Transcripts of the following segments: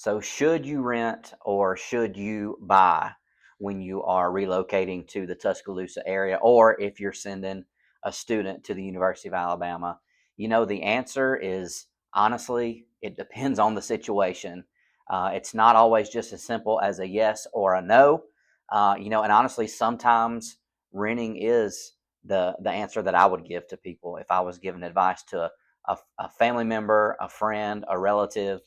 So, should you rent or should you buy when you are relocating to the Tuscaloosa area, or if you're sending a student to the University of Alabama? The answer is honestly, it depends on the situation. It's not always just as simple as a yes or a no. And honestly, sometimes renting is the answer that I would give to people if I was giving advice to a family member, a friend, a relative.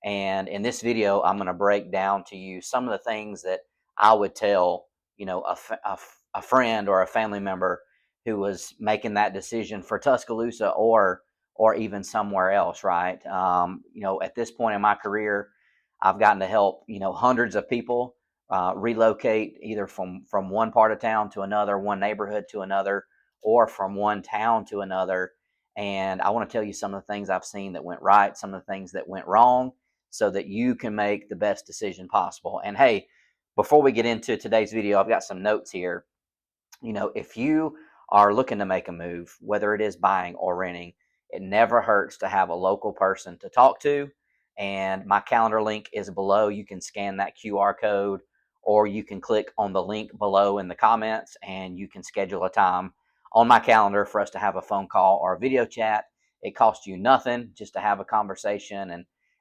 And in this video, I'm going to break down to you some of the things that I would tell, a friend or a family member who was making that decision for Tuscaloosa or even somewhere else, right? At this point in my career, I've gotten to help, hundreds of people relocate either from one part of town to another, one neighborhood to another, or from one town to another. And I want to tell you some of the things I've seen that went right, some of the things that went wrong, so that you can make the best decision possible. And hey, before we get into today's video, I've got some notes here. If you are looking to make a move, whether it is buying or renting, it never hurts to have a local person to talk to. And my calendar link is below. You can scan that QR code, or you can click on the link below in the comments and you can schedule a time on my calendar for us to have a phone call or a video chat. It costs you nothing just to have a conversation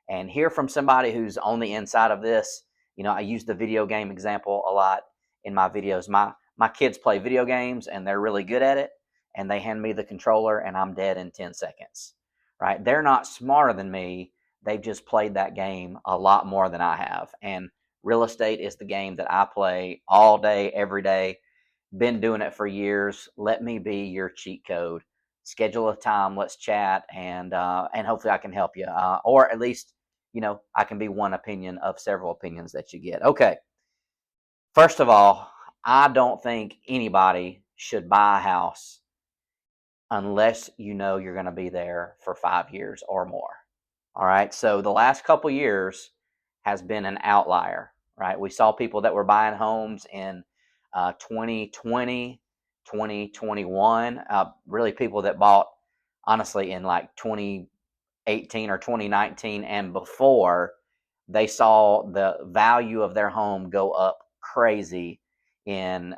and hear from somebody who's on the inside of this. I use the video game example a lot in my videos. My kids play video games and they're really good at it, and they hand me the controller and I'm dead in 10 seconds, right? They're not smarter than me. They've just played that game a lot more than I have. And real estate is the game that I play all day, every day. Been doing it for years. Let me be your cheat code. Schedule a time. Let's chat, and hopefully I can help you, or at least I can be one opinion of several opinions that you get. Okay. First of all, I don't think anybody should buy a house unless you know you're going to be there for 5 years or more. All right. So the last couple years has been an outlier, right? We saw people that were buying homes in 2020, 2021, really people that bought, honestly, in like 2018 or 2019 and before. They saw the value of their home go up crazy in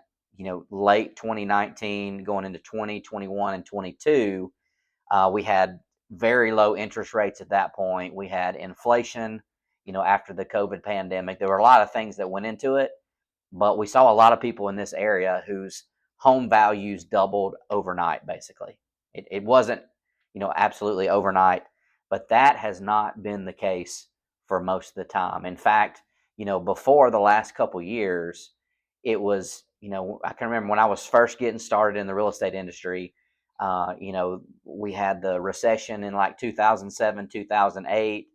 late 2019 going into 2021 and 22. We had very low interest rates at that point. We had inflation, after the COVID pandemic. There were a lot of things that went into it, but we saw a lot of people in this area whose home values doubled overnight, basically. It wasn't, absolutely overnight, but that has not been the case for most of the time. In fact, before the last couple years, it was, I can remember when I was first getting started in the real estate industry. We had the recession in like 2007, 2008.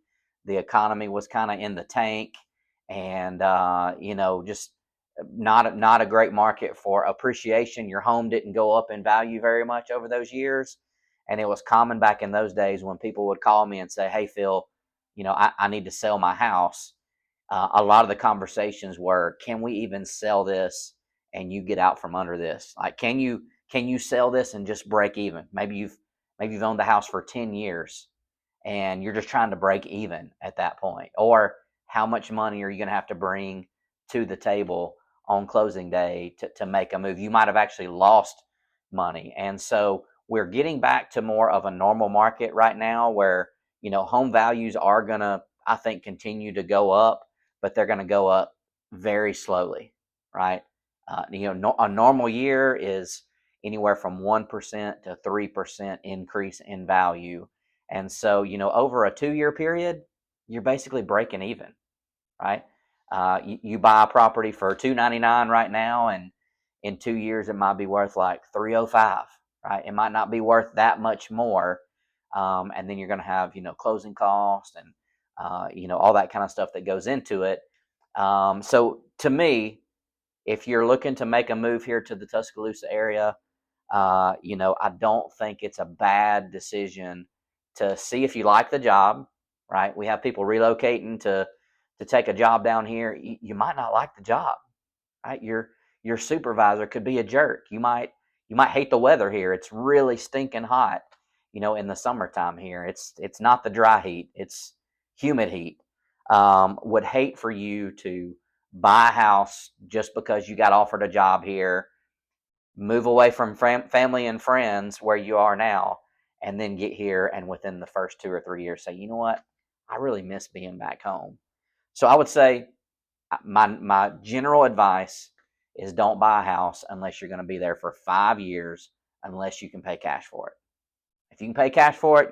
The economy was kind of in the tank, and just not a great market for appreciation. Your home didn't go up in value very much over those years, and it was common back in those days when people would call me and say, "Hey, Phil, I need to sell my house." A lot of the conversations were, "Can we even sell this and you get out from under this? Like, can you sell this and just break even? Maybe you've owned the house for 10 years and you're just trying to break even at that point. Or how much money are you going to have to bring to the table on closing day to make a move? You might have actually lost money." And so we're getting back to more of a normal market right now where, home values are going to, I think, continue to go up, but they're going to go up very slowly, right? A normal year is anywhere from 1% to 3% increase in value. And so, over a 2-year period, you're basically breaking even, right? You buy a property for $299 right now, and in 2 years it might be worth like $305, right? It might not be worth that much more, and then you're going to have closing costs and all that kind of stuff that goes into it. So to me, if you're looking to make a move here to the Tuscaloosa area, I don't think it's a bad decision to see if you like the job, right? We have people relocating to take a job down here. You might not like the job, right? Your supervisor could be a jerk. You might hate the weather here. It's really stinking hot, in the summertime here. It's not the dry heat. It's humid heat. would hate for you to buy a house just because you got offered a job here, move away from family and friends where you are now, and then get here and within the first 2 or 3 years say, you know what, I really miss being back home. So I would say my general advice is don't buy a house unless you're going to be there for 5 years, unless you can pay cash for it. If you can pay cash for it,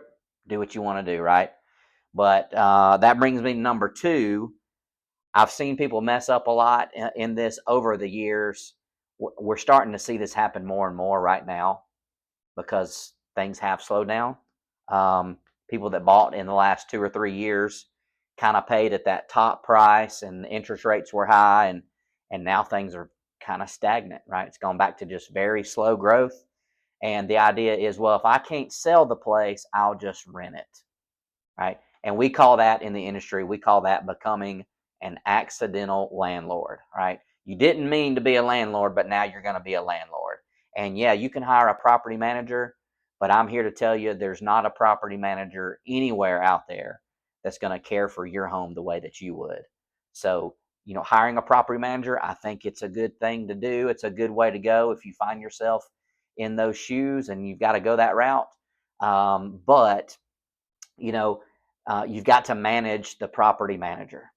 do what you want to do, right? But that brings me to number two. I've seen people mess up a lot in this over the years. We're starting to see this happen more and more right now because things have slowed down. Um, People that bought in the last 2 or 3 years kind of paid at that top price, and the interest rates were high, and now things are kind of stagnant. Right, it's gone back to just very slow growth. And the idea is, well, if I can't sell the place, I'll just rent it, right? And we call that in the industry, we call that becoming an accidental landlord, right? You didn't mean to be a landlord, but now you're going to be a landlord. And yeah, you can hire a property manager, but I'm here to tell you there's not a property manager anywhere out there that's going to care for your home the way that you would. So, hiring a property manager, I think it's a good thing to do. It's a good way to go if you find yourself in those shoes and you've got to go that route. But you know, you've got to manage the property manager,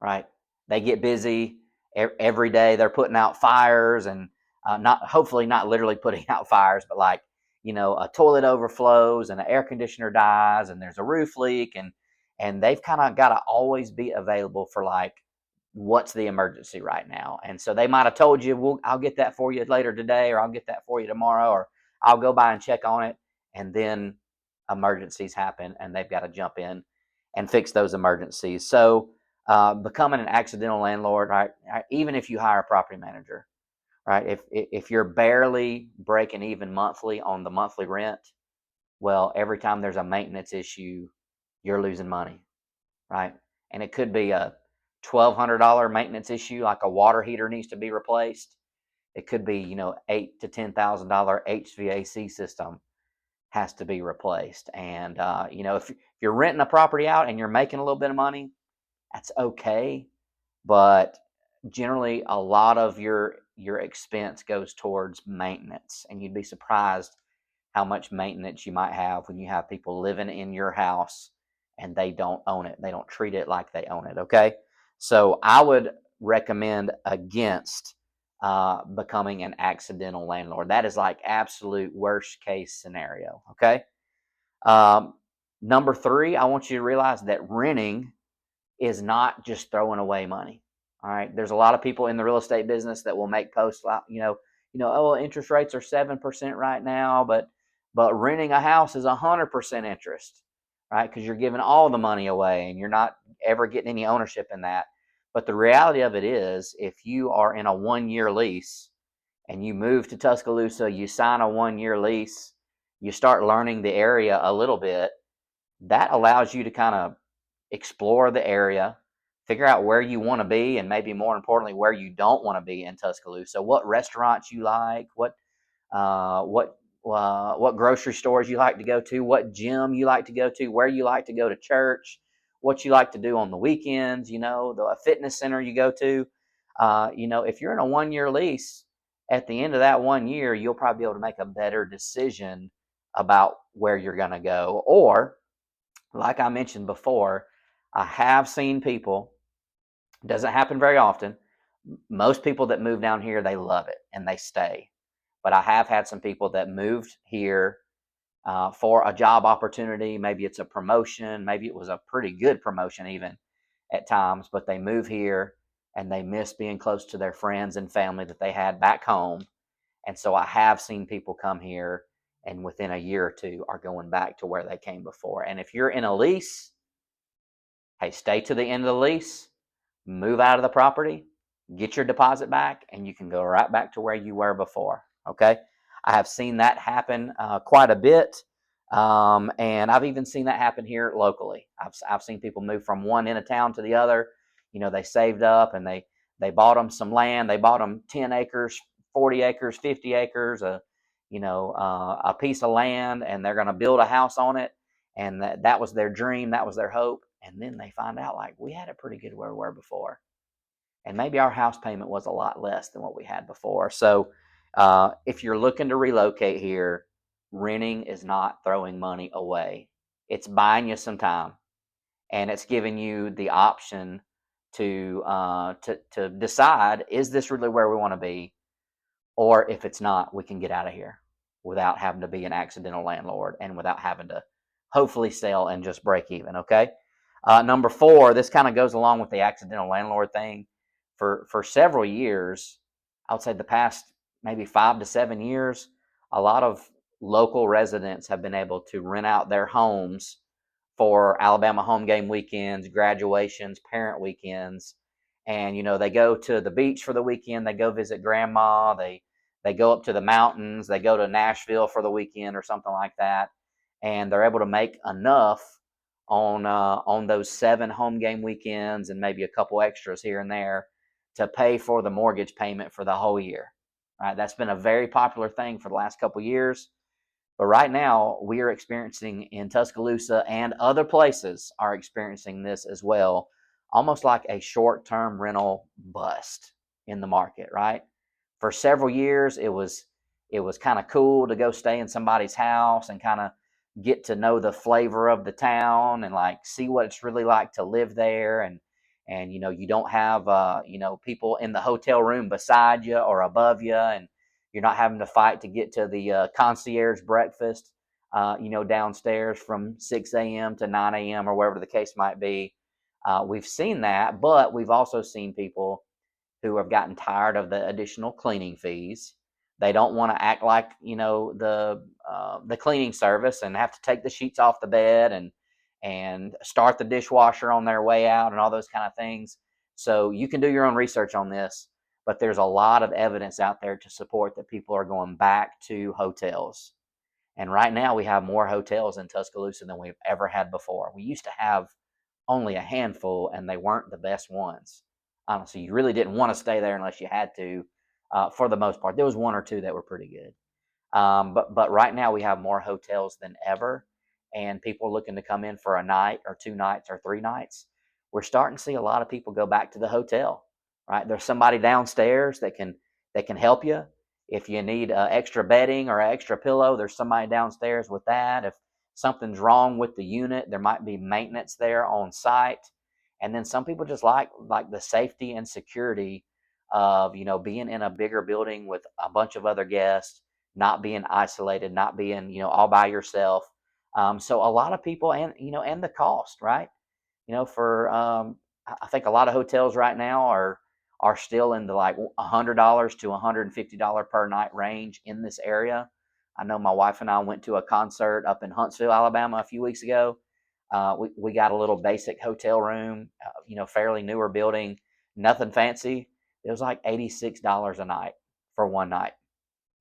right? They get busy every day. They're putting out fires, and not hopefully not literally putting out fires, but like, a toilet overflows and an air conditioner dies and there's a roof leak, and they've kind of got to always be available for like what's the emergency right now. And so they might have told you, well, I'll get that for you later today, or I'll get that for you tomorrow, or I'll go by and check on it. And then emergencies happen and they've got to jump in and fix those emergencies. So becoming an accidental landlord, right? Even if you hire a property manager, right? If you're barely breaking even monthly on the monthly rent, well, every time there's a maintenance issue, you're losing money, right? And it could be a $1,200 maintenance issue, like a water heater needs to be replaced. It could be, $8,000 to $10,000 HVAC system has to be replaced. And if you're renting a property out and you're making a little bit of money, that's okay. But generally, a lot of your expense goes towards maintenance, and you'd be surprised how much maintenance you might have when you have people living in your house and they don't own it. They don't treat it like they own it. Okay, so I would recommend against becoming an accidental landlord. That is like absolute worst case scenario. Okay. Um, Number three, I want you to realize that renting is not just throwing away money. All right. There's a lot of people in the real estate business that will make posts like, oh, interest rates are 7% right now, but renting a house is 100% interest, right? Because you're giving all the money away and you're not ever getting any ownership in that. But the reality of it is, if you are in a 1 year lease and you move to Tuscaloosa, you sign a 1 year lease, you start learning the area a little bit, that allows you to kind of explore the area, figure out where you want to be, and maybe more importantly, where you don't want to be in Tuscaloosa. What restaurants you like, what grocery stores you like to go to, what gym you like to go to, where you like to go to church, what you like to do on the weekends. The fitness center you go to. If you're in a 1 year lease, at the end of that 1 year, you'll probably be able to make a better decision about where you're going to go. Or, like I mentioned before, I have seen people, doesn't happen very often. Most people that move down here, they love it and they stay. But I have had some people that moved here for a job opportunity. Maybe it's a promotion. Maybe it was a pretty good promotion even at times, but they move here and they miss being close to their friends and family that they had back home. And so I have seen people come here and within a year or two are going back to where they came before. And if you're in a lease, hey, stay to the end of the lease, move out of the property, get your deposit back, and you can go right back to where you were before. Okay. I have seen that happen quite a bit. And I've even seen that happen here locally. I've seen people move from one end of town to the other. They saved up and they bought them some land. They bought them 10 acres, 40 acres, 50 acres, a piece of land, and they're going to build a house on it. And that was their dream. That was their hope. and then they find out like we had it pretty good where we were before, and maybe our house payment was a lot less than what we had before. So if you're looking to relocate here, renting is not throwing money away. It's buying you some time, and it's giving you the option to decide, is this really where we want to be, or if it's not, we can get out of here without having to be an accidental landlord and without having to hopefully sell and just break even. Okay. Number four, this kind of goes along with the accidental landlord thing. For several years, I would say the past maybe 5 to 7 years, a lot of local residents have been able to rent out their homes for Alabama home game weekends, graduations, parent weekends, and they go to the beach for the weekend. They go visit grandma. They go up to the mountains. They go to Nashville for the weekend or something like that, and they're able to make enough on those 7 home game weekends and maybe a couple extras here and there to pay for the mortgage payment for the whole year. Right, that's been a very popular thing for the last couple years. But right now, we are experiencing in Tuscaloosa, and other places are experiencing this as well, almost like a short-term rental bust in the market, right? For several years, it was kind of cool to go stay in somebody's house and kind of get to know the flavor of the town and like see what it's really like to live there. And you don't have people in the hotel room beside you or above you, and you're not having to fight to get to the concierge breakfast, downstairs from 6 a.m. to 9 a.m. or wherever the case might be. We've seen that, but we've also seen people who have gotten tired of the additional cleaning fees. They don't want to act like the cleaning service and have to take the sheets off the bed and start the dishwasher on their way out and all those kind of things. So you can do your own research on this, but there's a lot of evidence out there to support that people are going back to hotels. And right now we have more hotels in Tuscaloosa than we've ever had before. We used to have only a handful, and they weren't the best ones. Honestly, you really didn't want to stay there unless you had to. For the most part, there was one or two that were pretty good. But right now we have more hotels than ever, and people are looking to come in for a night or 2 nights or 3 nights. We're starting to see a lot of people go back to the hotel. Right, there's somebody downstairs that can help you. If you need extra bedding or extra pillow, there's somebody downstairs with that. If something's wrong with the unit, there might be maintenance there on site. And then some people just like the safety and security of being in a bigger building with a bunch of other guests, not being isolated, not being all by yourself. So a lot of people, and the cost, right? For I think a lot of hotels right now are still in the like $100 to $150 per night range in this area. I know my wife and I went to a concert up in Huntsville, Alabama, a few weeks ago. We got a little basic hotel room, fairly newer building, nothing fancy. It was like $86 a night for one night.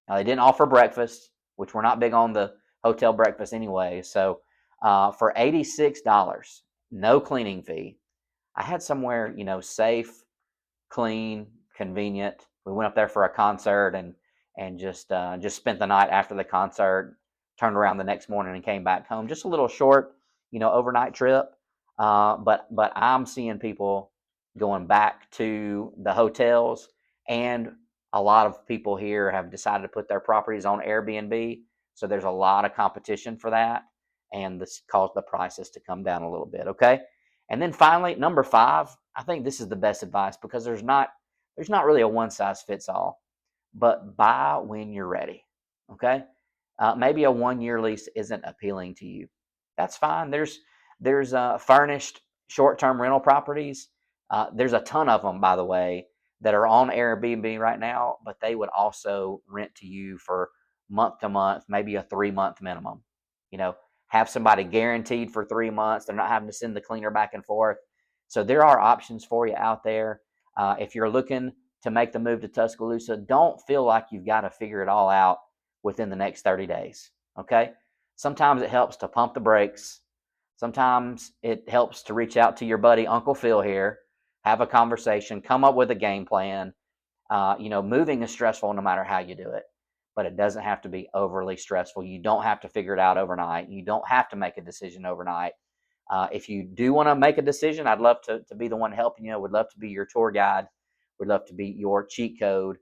Now they didn't offer breakfast, which we're not big on the hotel breakfast anyway. So for $86, no cleaning fee, I had somewhere safe, clean, convenient. We went up there for a concert and just spent the night after the concert. Turned around the next morning and came back home. Just a little short, overnight trip. But I'm seeing people going back to the hotels, and a lot of people here have decided to put their properties on Airbnb. So there's a lot of competition for that, and this caused the prices to come down a little bit. Okay. And then finally, number 5, I think this is the best advice because there's not really a one size fits all, but buy when you're ready. Okay, maybe a 1 year lease isn't appealing to you. That's fine. There's furnished short term rental properties. There's a ton of them, by the way, that are on Airbnb right now, but they would also rent to you for month to month, maybe a 3 month minimum. You know, have somebody guaranteed for 3 months. They're not having to send the cleaner back and forth. So there are options for you out there. If you're looking to make the move to Tuscaloosa, don't feel like you've got to figure it all out within the next 30 days. Okay. Sometimes it helps to pump the brakes. Sometimes it helps to reach out to your buddy, Uncle Phil here, have a conversation, come up with a game plan. Moving is stressful no matter how you do it, but it doesn't have to be overly stressful. You don't have to figure it out overnight. You don't have to make a decision overnight. If you do want to make a decision, I'd love to be the one helping you. Would love to be your tour guide. Would love to be your cheat code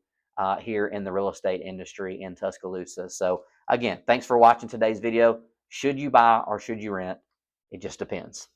here in the real estate industry in Tuscaloosa. So again, thanks for watching today's video. Should you buy or should you rent? It just depends.